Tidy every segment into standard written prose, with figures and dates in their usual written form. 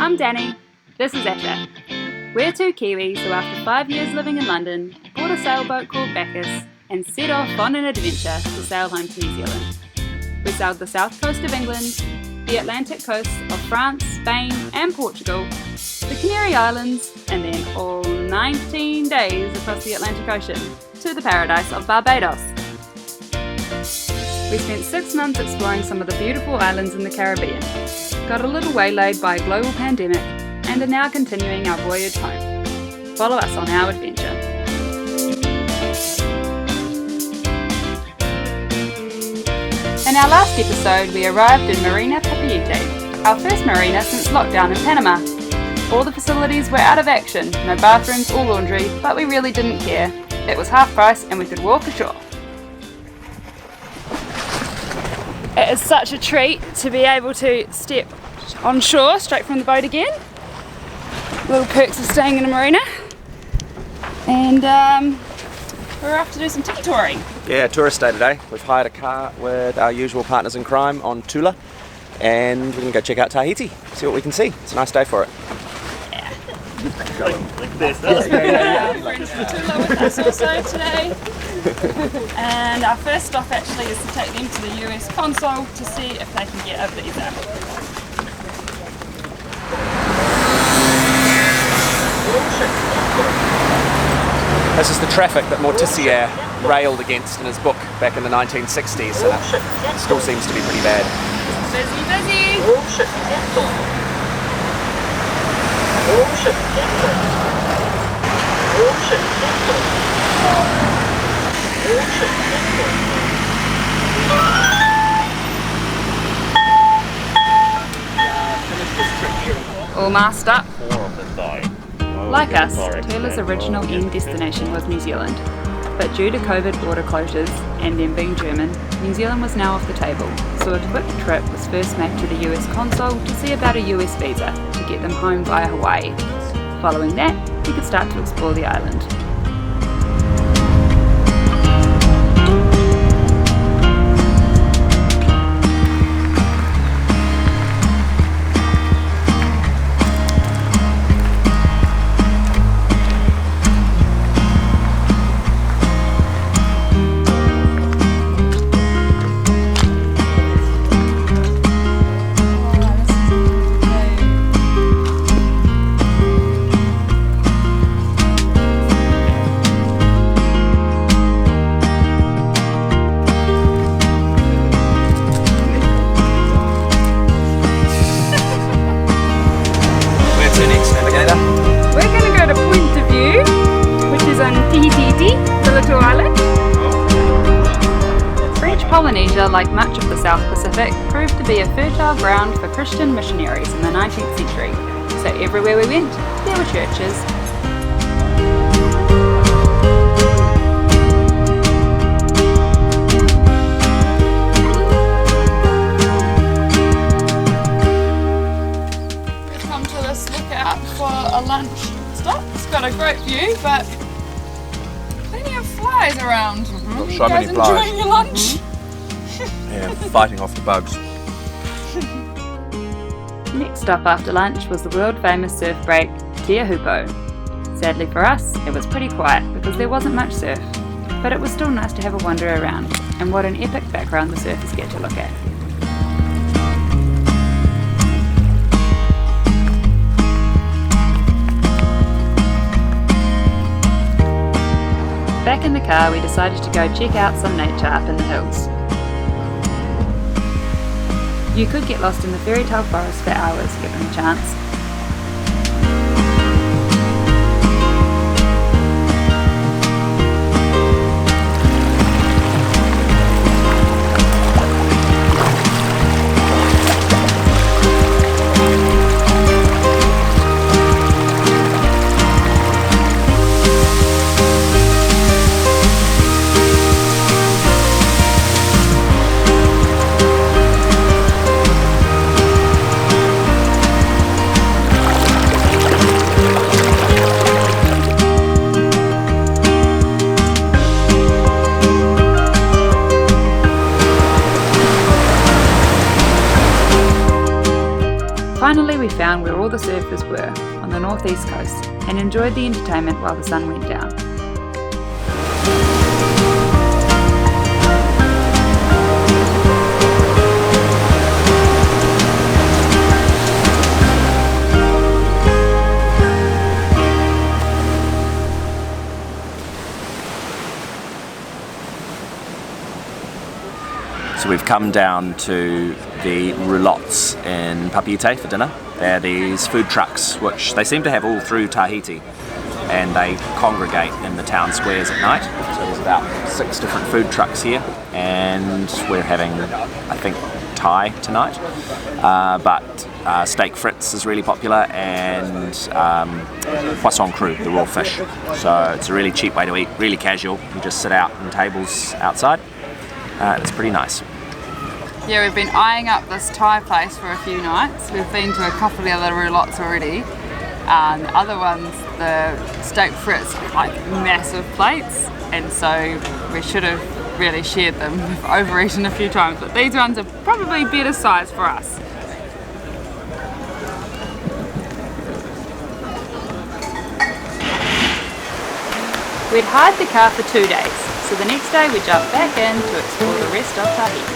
I'm Danny. This is Asha. We're two Kiwis who, after 5 years living in London, bought a sailboat called Bacchus and set off on an adventure to sail home to New Zealand. We sailed the south coast of England, the Atlantic coast of France, Spain and Portugal, the Canary Islands, and then all 19 days across the Atlantic Ocean to the paradise of Barbados. We spent 6 months exploring some of the beautiful islands in the Caribbean, got a little waylaid by a global pandemic, and are now continuing our voyage home. Follow us on our adventure. In our last episode, we arrived in Marina Tahiti, our first marina since lockdown in Panama. All the facilities were out of action, no bathrooms or laundry, but we really didn't care. It was half price and we could walk ashore. It is such a treat to be able to step on shore straight from the boat again. Little perks of staying in a marina. And we're off to do some tiki touring. Yeah, tourist day today. We've hired a car with our usual partners in crime on Tula, and we're going to go check out Tahiti, see what we can see. It's a nice day for it. Yeah. Like this. Friends from Tula with us also today. And our first stop actually is to take them to the US consul to see if they can get a visa. This is the traffic that Morticia railed against in his book back in the 1960s, and it still seems to be pretty bad. All masked up. Like us, Tula's original end destination was New Zealand, but due to COVID border closures and them being German, New Zealand was now off the table, so a quick trip was first made to the US consul to see about a US visa to get them home via Hawaii. Following that, we could start to explore the island. French Polynesia, like much of the South Pacific, proved to be a fertile ground for Christian missionaries in the 19th century, so everywhere we went, there were churches. We've come to this lookout for a lunch stop. It's got a great view, but plenty of flies around. Got You so guys many flies. enjoying your lunch? Yeah, fighting off the bugs. Next stop after lunch was the world famous surf break, Te Ahupo. Sadly for us, it was pretty quiet because there wasn't much surf, but it was still nice to have a wander around, and what an epic background the surfers get to look at. Back in the car, we decided to go check out some nature up in the hills. You could get lost in the fairy tale forest for hours given the chance. all the surfers were on the northeast coast and enjoyed the entertainment while the sun went down. So we've come down to the roulottes in Papeete for dinner. They're these food trucks which they seem to have all through Tahiti, and they congregate in the town squares at night. So there's about 6 different food trucks here, and we're having, I think, Thai tonight. But steak frites is really popular, and poisson cru, the raw fish. So it's a really cheap way to eat, really casual. You just sit out on tables outside. It's pretty nice. Yeah, we've been eyeing up this Thai place for a few nights. We've been to a couple of the other roulottes already. The other ones, the steak frites, like massive plates, and so we should have really shared them. We've overeaten a few times, but these ones are probably better size for us. We'd hired the car for 2 days, so the next day we jumped back in to explore the rest of Tahiti.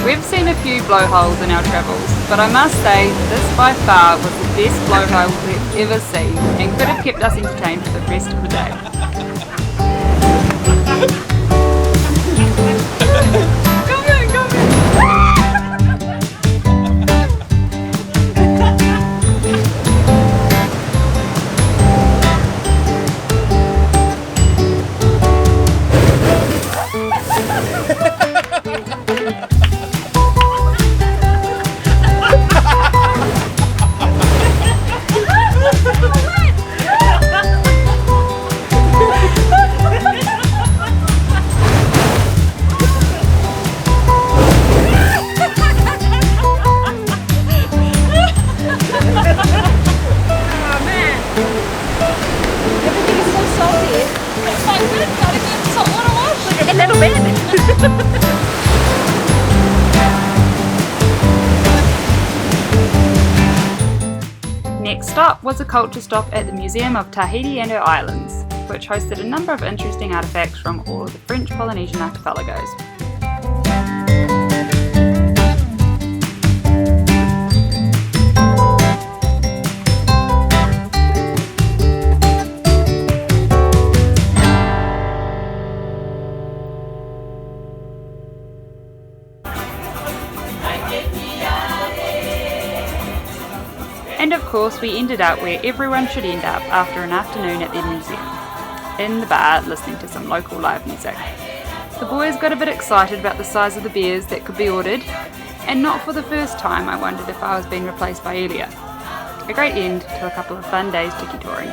We've seen a few blowholes in our travels, but I must say this by far was the best blowhole we've ever seen and could have kept us entertained for the rest of the day. A little bit. Next stop was a culture stop at the Museum of Tahiti and her Islands, which hosted a number of interesting artefacts from all of the French Polynesian archipelagos. And of course we ended up where everyone should end up after an afternoon at the museum, in the bar listening to some local live music. The boys got a bit excited about the size of the beers that could be ordered, and not for the first time I wondered if I was being replaced by Elia. A great end to a couple of fun days tiki touring.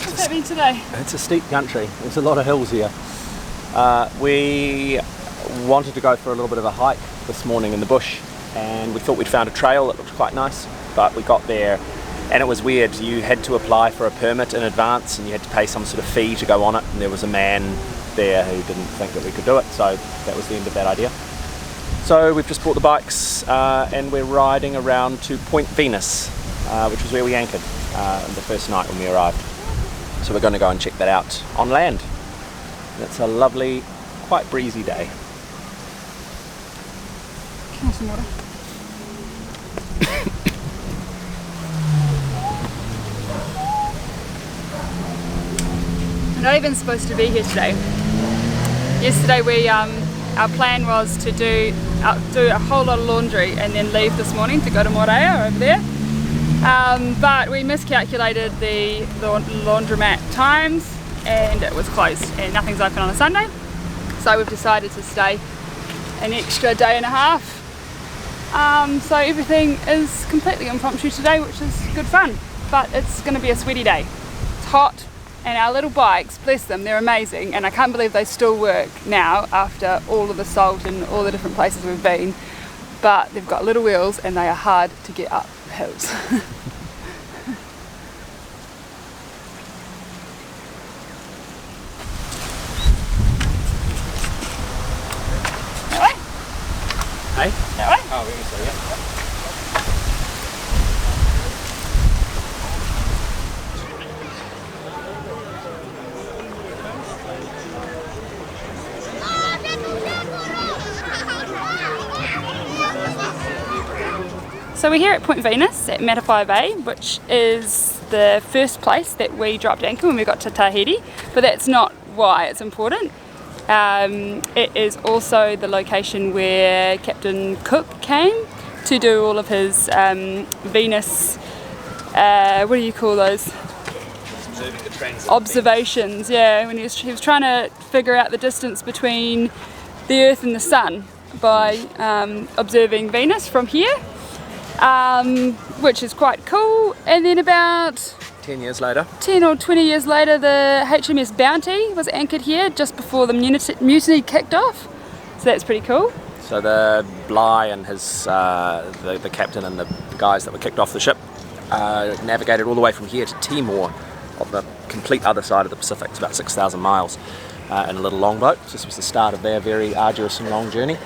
What's happening today? It's a steep country. There's a lot of hills here. We wanted to go for a little bit of a hike this morning in the bush, and we thought we'd found a trail that looked quite nice, but we got there and it was weird. You had to apply for a permit in advance and you had to pay some sort of fee to go on it, and there was a man there who didn't think that we could do it, so that was the end of that idea. So we've just bought the bikes and we're riding around to Point Venus, which was where we anchored the first night when we arrived. So we're going to go and check that out on land. It's a lovely, quite breezy day. Can I have some water? not even supposed to be here today. Yesterday our plan was to do a whole lot of laundry and then leave this morning to go to Morea over there. But we miscalculated the laundromat times and it was closed and nothing's open on a Sunday. So we've decided to stay an extra day and a half. So everything is completely impromptu today, which is good fun. But it's going to be a sweaty day. It's hot. And our little bikes, bless them, they're amazing, and I can't believe they still work now after all of the salt and all the different places we've been. But they've got little wheels and they are hard to get up hills. That way? Hey? That way? Oh, we can see it. So we're here at Point Venus at Matapai Bay, which is the first place that we dropped anchor when we got to Tahiti, but that's not why it's important. It is also the location where Captain Cook came to do all of his Venus, what do you call those? Observations, yeah, when he was trying to figure out the distance between the Earth and the Sun by observing Venus from here. Which is quite cool. And then about 10 years later. 10 or 20 years later, the HMS Bounty was anchored here just before the mutiny kicked off. So that's pretty cool. So the Bligh and his the captain and the guys that were kicked off the ship navigated all the way from here to Timor on the complete other side of the Pacific. It's about 6,000 miles in a little longboat. So this was the start of their very arduous and long journey.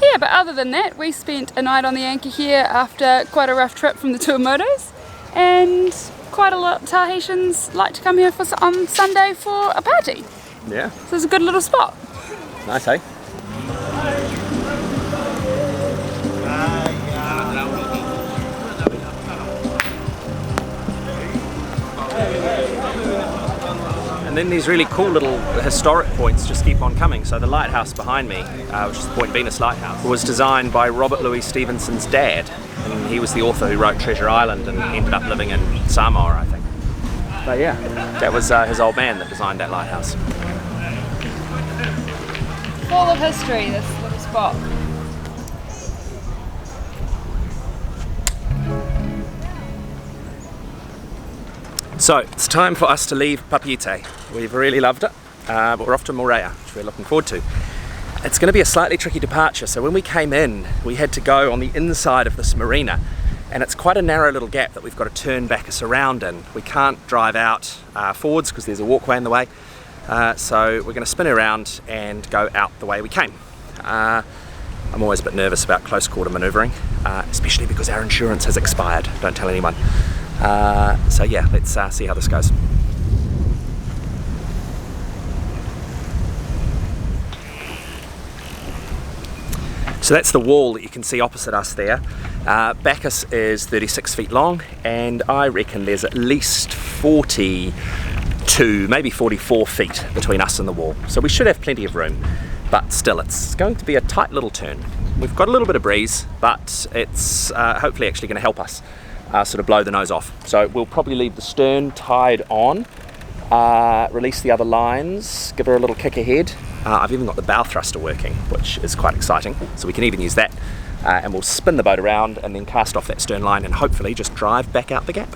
Yeah, but other than that, we spent a night on the anchor here after quite a rough trip from the Tuamotus, and quite a lot of Tahitians like to come here on Sunday for a party. Yeah. So it's a good little spot. Nice, eh? And then these really cool little historic points just keep on coming. So the lighthouse behind me, which is the Point Venus Lighthouse, was designed by Robert Louis Stevenson's dad. And he was the author who wrote Treasure Island and ended up living in Samoa, I think. But yeah, that was his old man that designed that lighthouse. Full of history, this little spot. So it's time for us to leave Papeete. We've really loved it, but we're off to Morea, which we're looking forward to. It's going to be a slightly tricky departure, so when we came in, we had to go on the inside of this marina, and it's quite a narrow little gap that we've got to turn back us around in. We can't drive out forwards because there's a walkway in the way, so we're going to spin around and go out the way we came. I'm always a bit nervous about close quarter manoeuvring, especially because our insurance has expired. Don't tell anyone. So yeah, let's see how this goes. So that's the wall that you can see opposite us there. Bacchus is 36 feet long, and I reckon there's at least 42, maybe 44 feet between us and the wall. So we should have plenty of room, but still it's going to be a tight little turn. We've got a little bit of breeze, but it's hopefully actually going to help us sort of blow the nose off. So we'll probably leave the stern tied on, release the other lines, give her a little kick ahead. I've even got the bow thruster working, which is quite exciting, so we can even use that, and we'll spin the boat around and then cast off that stern line and hopefully just drive back out the gap.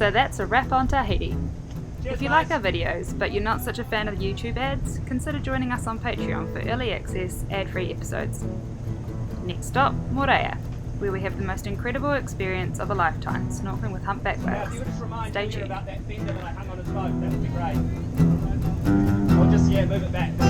So that's a wrap on Tahiti. If you like our videos, but you're not such a fan of YouTube ads, consider joining us on Patreon for early access, ad-free episodes. Next stop, Morea, where we have the most incredible experience of a lifetime, snorkeling with humpback whales. Stay tuned. About that fender that I hung on his boat, that would be great. Or just, move it back.